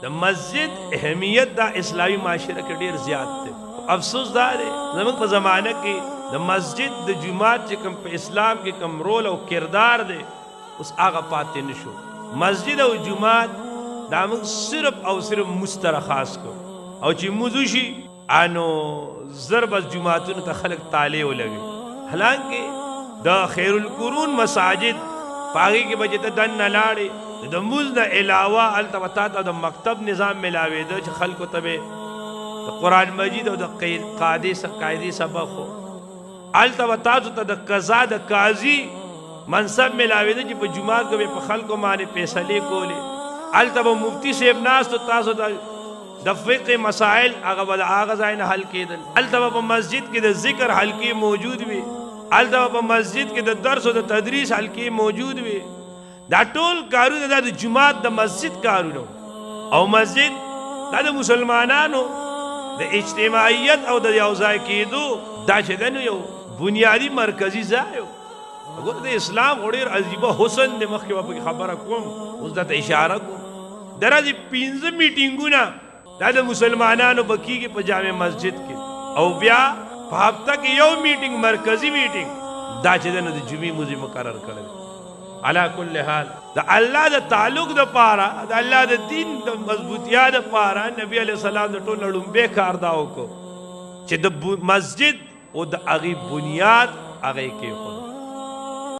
د مسجد اهمیت دا اسلامی معاشره کې ډیر زیات دی. افسوس دا دی زموږ په زمانه کې د مسجد د جماعت چې کوم په اسلام کې کوم رول او کردار دی اوس هغه پاتې نشو. مسجد او جماعت دا موږ صرف او صرف مستر خاص کو او چې موضوع شي انو ضرب جماعتونو ته خلق تاله ولګي. حالانکه د خیر القرون مساجد پاغي کې بجته دن نه لاړې د موز نه علاوه التواتات او د مکتب نظام ملاوي د خلکو ته د قرآن مجید او د قاعده سبق خو التواتات ته د قضا د قاضي منصب ملاوي د چې په جمعات کې په خلکو باندې فیصله کولې التو مفتی صاحب ناس ته تاسو د فقه مسائل هغه بل هغه ځای نه حل کېدل. التو په مسجد کې د ذکر حلقې موجود وي، التو په مسجد کې د درس او د تدریس حلقې موجود وي. دا ټول کارونه د جمعات د مسجد کارونه او مسجد دا د مسلمانانو د اجتماعیت او د یو ځای کېدو دا چې دی یو بنیادی مرکزی ځای و. وګوره د اسلام ډېر عجیبه حسن د مخکې به خبره کوم اوس درته اشاره کوم. درځي 15 میټینګونه دا د مسلمانانو بکیږي په جامع مسجد کې او بیا په هفته کې یو میټینګ مرکزی میټینګ دا چې دی د جمعې موزي مقرر کړی. علا کل حال د الله د تعلق د پاره د الله د دین د مضبوطیا د پاره نبی علیہ السلام د ټول لومبه کار دا وکړو چې د مسجد او د هغې بنیاد هغې کېښود.